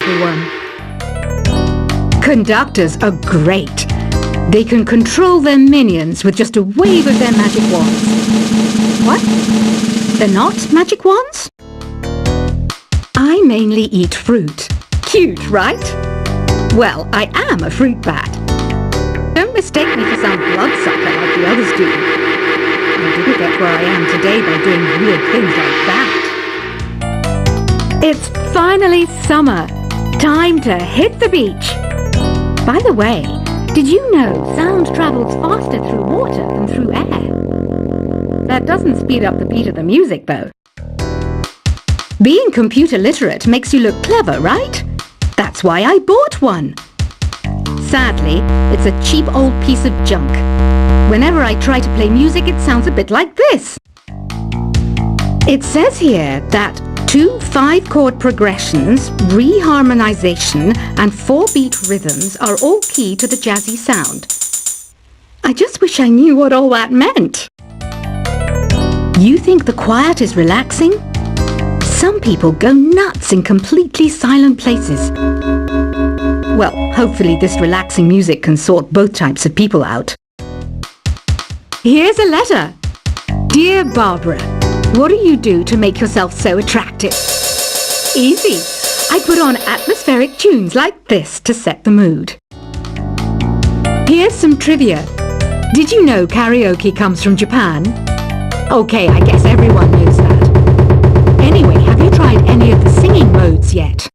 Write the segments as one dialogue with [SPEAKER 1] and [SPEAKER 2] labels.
[SPEAKER 1] magical one. Conductors are great. They can control their minions with just a wave of their magic wands. What? They're not magic wands? I mainly eat fruit. Cute, right? Well, I am a fruit bat. Don't mistake me for some bloodsucker like the others do. I didn't get where I am today by doing weird things like that. It's finally summer. Time to hit the beach. By the way, did you know sound travels faster through water than through air? That doesn't speed up the beat of the music, though. Being computer literate makes you look clever, right? That's why I bought one. Sadly, it's a cheap old piece of junk. Whenever I try to play music, it sounds a bit like this. It says here that 2 5-chord progressions, reharmonization, and 4-beat rhythms are all key to the jazzy sound. I just wish I knew what all that meant. You think the quiet is relaxing? Some people go nuts in completely silent places. Well, hopefully this relaxing music can sort both types of people out. Here's a letter. Dear Barbara, what do you do to make yourself so attractive? Easy. I put on atmospheric tunes like this to set the mood. Here's some trivia. Did you know karaoke comes from Japan? Okay, I guess everyone knows that. Anyway, have you tried any of the singing modes yet?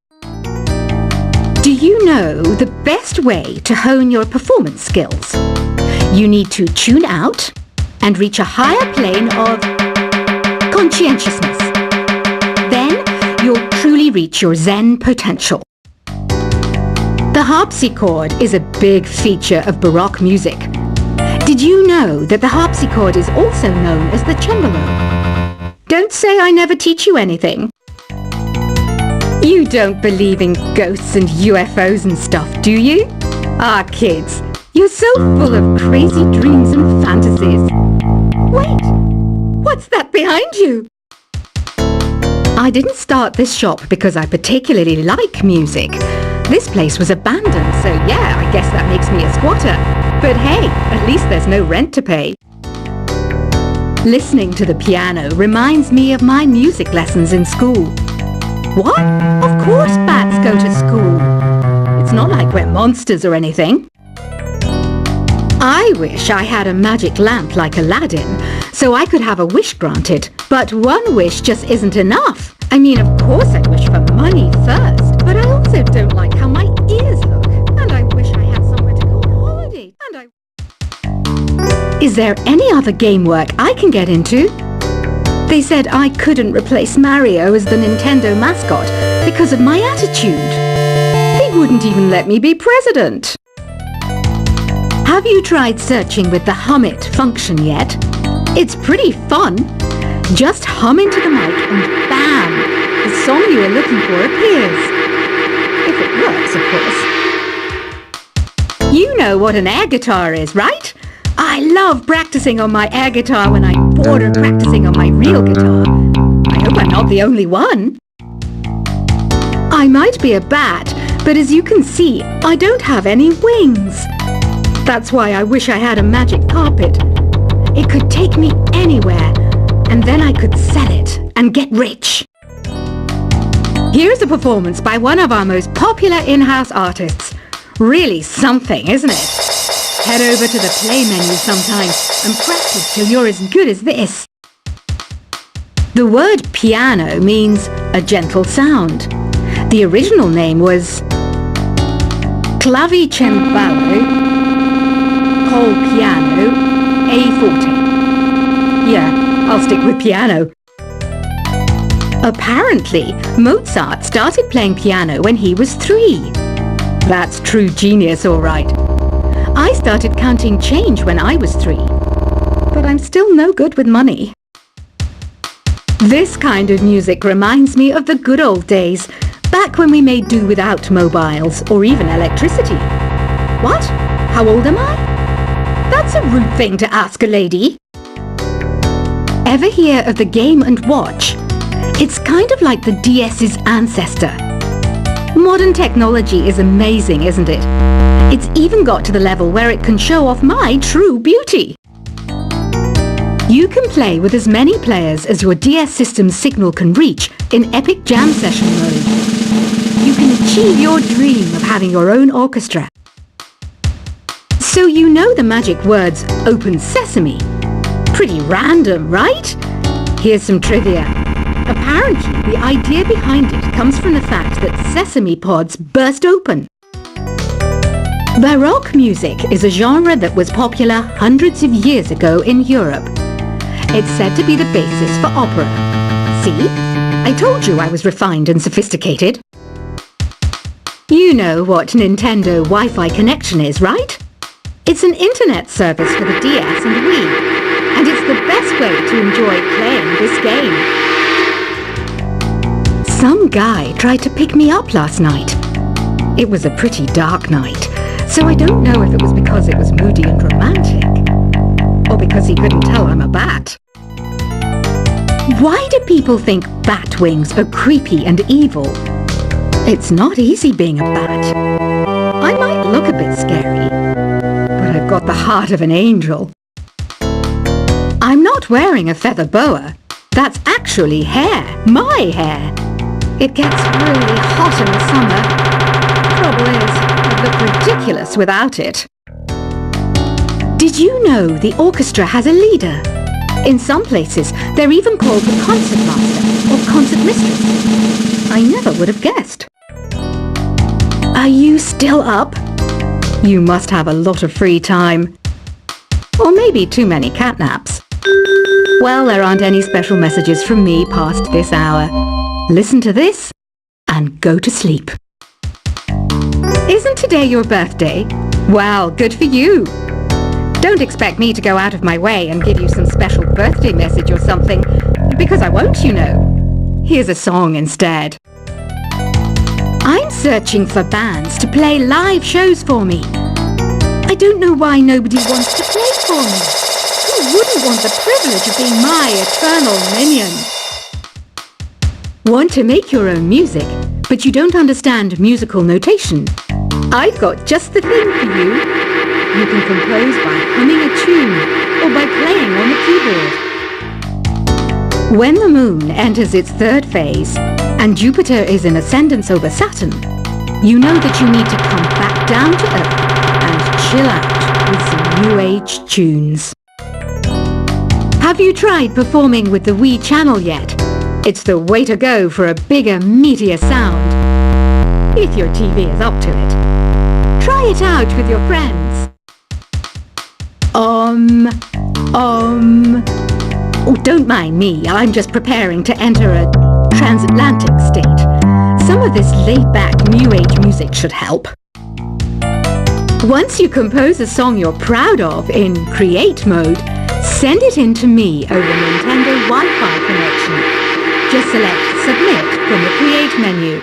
[SPEAKER 1] Do you know the best way to hone your performance skills? You need to tune out and reach a higher plane of conscientiousness. Then you'll truly reach your Zen potential. The harpsichord is a big feature of Baroque music. Did you know that the harpsichord is also known as the cembalo? Don't say I never teach you anything. You don't believe in ghosts and UFOs and stuff, do you? Ah, kids, you're so full of crazy dreams and fantasies. Wait, what's that behind you? I didn't start this shop because I particularly like music. This place was abandoned, so yeah, I guess that makes me a squatter. But hey, at least there's no rent to pay. Listening to the piano reminds me of my music lessons in school. What? Of course bats go to school. It's not like we're monsters or anything. I wish I had a magic lamp like Aladdin, so I could have a wish granted. But one wish just isn't enough. I mean, of course I'd wish for money first, but I also don't like how my ears look. And I wish I had somewhere to go on holiday. Is there any other game work I can get into? They said I couldn't replace Mario as the Nintendo mascot because of my attitude. They wouldn't even let me be president. Have you tried searching with the Hum It function yet? It's pretty fun. Just hum into the mic and bam! The song you are looking for appears. If it works, of course. You know what an air guitar is, right? I love practicing on my air guitar when I'm bored of practicing on my real guitar. I hope I'm not the only one. I might be a bat, but as you can see, I don't have any wings. That's why I wish I had a magic carpet. It could take me anywhere, and then I could sell it and get rich. Here's a performance by one of our most popular in-house artists. Really something, isn't it? Head over to the play menu sometime and practice till you're as good as this. The word piano means a gentle sound. The original name was clavicembalo col piano a forte. Yeah, I'll stick with piano. Apparently, Mozart started playing piano when he was 3. That's true genius, all right. I started counting change when I was 3, but I'm still no good with money. This kind of music reminds me of the good old days, back when we made do without mobiles or even electricity. What? How old am I? That's a rude thing to ask a lady. Ever hear of the Game & Watch? It's kind of like the DS's ancestor. Modern technology is amazing, isn't it? It's even got to the level where it can show off my true beauty. You can play with as many players as your DS system's signal can reach in Epic Jam Session mode. You can achieve your dream of having your own orchestra. So you know the magic words "Open Sesame." Pretty random, right? Here's some trivia. Apparently, the idea behind it comes from the fact that sesame pods burst open. Baroque music is a genre that was popular hundreds of years ago in Europe. It's said to be the basis for opera. See? I told you I was refined and sophisticated. You know what Nintendo Wi-Fi connection is, right? It's an internet service for the DS and Wii, and it's the best way to enjoy playing this game. Some guy tried to pick me up last night. It was a pretty dark night, so I don't know if it was because it was moody and romantic, or because he couldn't tell I'm a bat. Why do people think bat wings are creepy and evil? It's not easy being a bat. I might look a bit scary, but I've got the heart of an angel. I'm not wearing a feather boa. That's actually hair, my hair. It gets really hot in the summer. Trouble is, I look ridiculous without it. Did you know the orchestra has a leader? In some places, they're even called the concert master or concert mistress. I never would have guessed. Are you still up? You must have a lot of free time. Or maybe too many catnaps. Well, there aren't any special messages from me past this hour. Listen to this and go to sleep. Isn't today your birthday? Well, good for you. Don't expect me to go out of my way and give you some special birthday message or something, because I won't, you know. Here's a song instead. I'm searching for bands to play live shows for me. I don't know why nobody wants to play for me. Who wouldn't want the privilege of being my eternal minion? Want to make your own music, but you don't understand musical notation? I've got just the thing for you. You can compose by humming a tune or by playing on the keyboard. When the moon enters its third phase and Jupiter is in ascendance over Saturn, you know that you need to come back down to Earth and chill out with some new age tunes. Have you tried performing with the Wii channel yet? It's the way to go for a bigger, meatier sound. If your TV is up to it. Try it out with your friends. Oh, don't mind me. I'm just preparing to enter a transatlantic state. Some of this laid-back New Age music should help. Once you compose a song you're proud of in Create mode, send it in to me over Nintendo Wi-Fi connection. Just select Submit from the Create menu.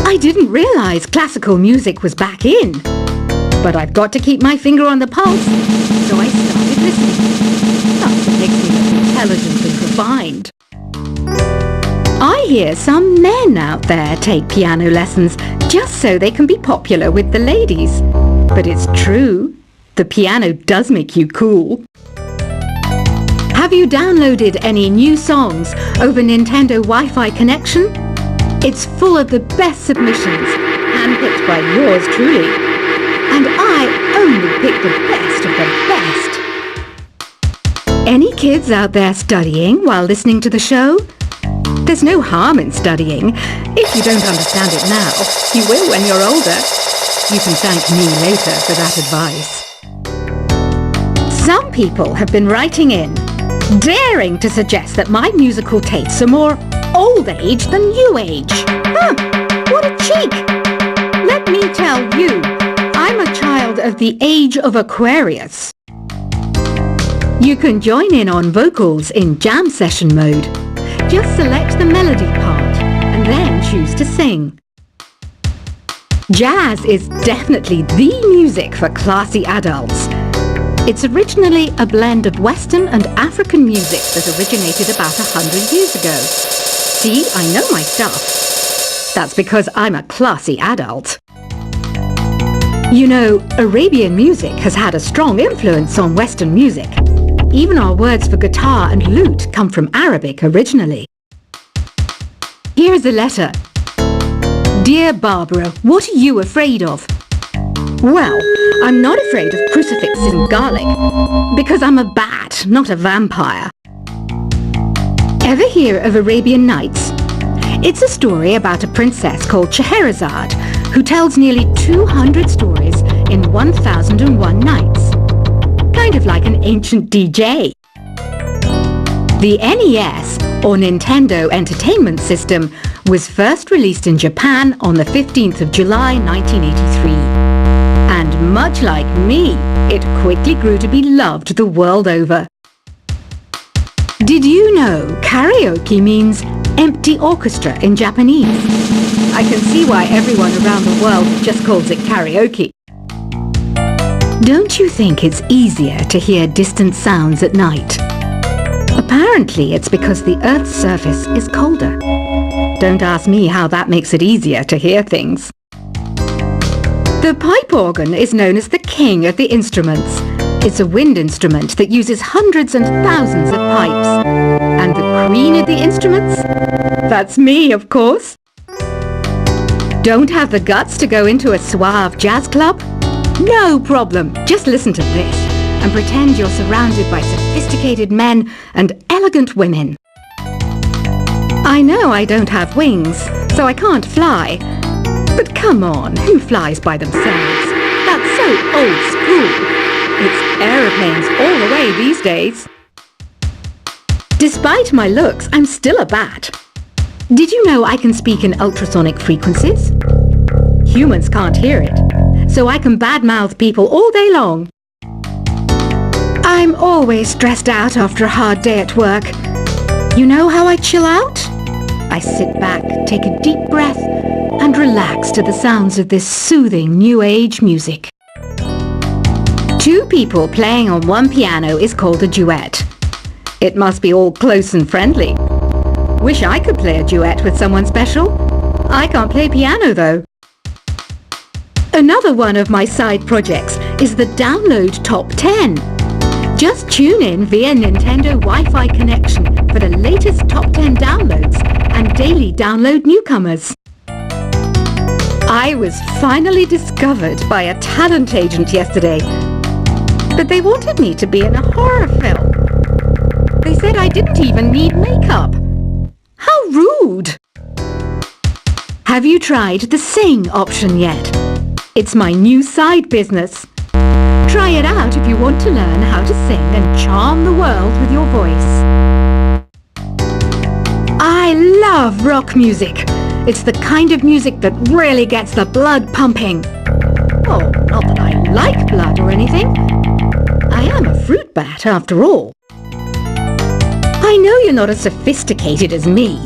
[SPEAKER 1] I didn't realize classical music was back in. But I've got to keep my finger on the pulse, so I started listening. That's what makes me look intelligent and refined. I hear some men out there take piano lessons just so they can be popular with the ladies. But it's true, the piano does make you cool. Have you downloaded any new songs over Nintendo Wi-Fi connection? It's full of the best submissions, handpicked by yours truly. And I only pick the best of the best. Any kids out there studying while listening to the show? There's no harm in studying. If you don't understand it now, you will when you're older. You can thank me later for that advice. Some people have been writing in, daring to suggest that my musical tastes are more old age than new age. Huh, what a cheek! Let me tell you, I'm a child of the age of Aquarius. You can join in on vocals in jam session mode. Just select the melody part and then choose to sing. Jazz is definitely the music for classy adults. It's originally a blend of Western and African music that originated about 100 years ago. See, I know my stuff. That's because I'm a classy adult. You know, Arabian music has had a strong influence on Western music. Even our words for guitar and lute come from Arabic originally. Here is a letter. Dear Barbara, what are you afraid of? Well, I'm not afraid of crucifixes and garlic, because I'm a bat, not a vampire. Ever hear of Arabian Nights? It's a story about a princess called Scheherazade, who tells nearly 200 stories in 1001 nights. Kind of like an ancient DJ. The NES, or Nintendo Entertainment System, was first released in Japan on the 15th of July 1983. And much like me, it quickly grew to be loved the world over. Did you know karaoke means empty orchestra in Japanese? I can see why everyone around the world just calls it karaoke. Don't you think it's easier to hear distant sounds at night? Apparently it's because the Earth's surface is colder. Don't ask me how that makes it easier to hear things. The pipe organ is known as the king of the instruments. It's a wind instrument that uses hundreds and thousands of pipes. And the queen of the instruments? That's me, of course. Don't have the guts to go into a suave jazz club? No problem. Just listen to this and pretend you're surrounded by sophisticated men and elegant women. I know I don't have wings, so I can't fly. But come on, who flies by themselves? That's so old school. It's aeroplanes all the way these days. Despite my looks, I'm still a bat. Did you know I can speak in ultrasonic frequencies? Humans can't hear it, so I can badmouth people all day long. I'm always stressed out after a hard day at work. You know how I chill out? I sit back, take a deep breath, and relax to the sounds of this soothing new age music. Two people playing on one piano is called a duet. It must be all close and friendly. Wish I could play a duet with someone special. I can't play piano though. Another one of my side projects is the Download Top 10. Just tune in via Nintendo Wi-Fi connection for the latest top 10 downloads and daily download newcomers. I was finally discovered by a talent agent yesterday, but they wanted me to be in a horror film. They said I didn't even need makeup. How rude! Have you tried the Sing option yet? It's my new side business. Try it out if you want to learn how to sing and charm the world with your voice. I love rock music. It's the kind of music that really gets the blood pumping. Oh, not that I like blood or anything. I am a fruit bat after all. I know you're not as sophisticated as me,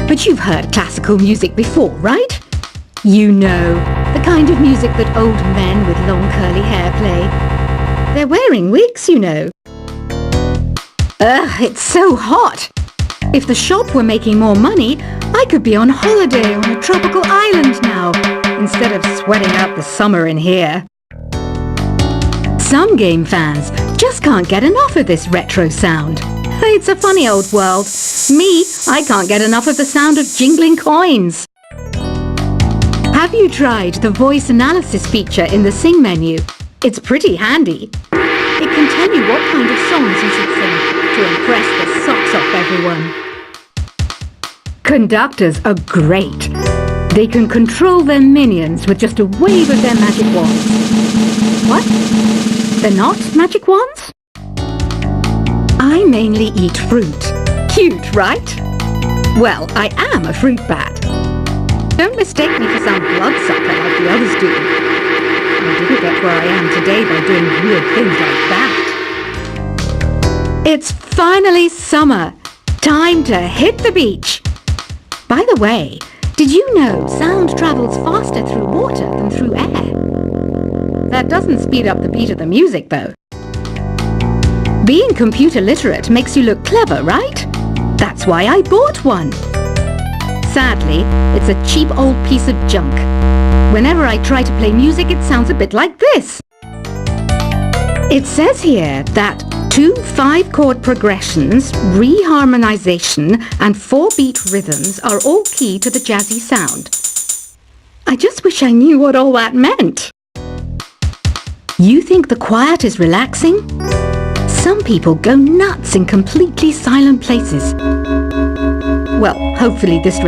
[SPEAKER 1] but you've heard classical music before, right? You know, the kind of music that old men with long curly hair play. They're wearing wigs, you know. Ugh, it's so hot. If the shop were making more money, I could be on holiday on a tropical island now, instead of sweating out the summer in here. Some game fans just can't get enough of this retro sound. It's a funny old world. Me, I can't get enough of the sound of jingling coins. Have you tried the voice analysis feature in the Sing menu? It's pretty handy. It can tell you what kind of songs you should sing to impress the socks off everyone. Conductors are great. They can control their minions with just a wave of their magic wands. What? They're not magic wands? I mainly eat fruit. Cute, right? Well, I am a fruit bat. Don't mistake me for some bloodsucker like the others do. I didn't get where I am today by doing weird things like that. It's finally summer. Time to hit the beach. By the way, did you know sound travels faster through water than through air? That doesn't speed up the beat of the music, though. Being computer literate makes you look clever, right? That's why I bought one. Sadly, it's a cheap old piece of junk. Whenever I try to play music, it sounds a bit like this. It says here that 2 5-chord progressions, reharmonization, and 4-beat rhythms are all key to the jazzy sound. I just wish I knew what all that meant. You think the quiet is relaxing? Some people go nuts in completely silent places. Well, hopefully this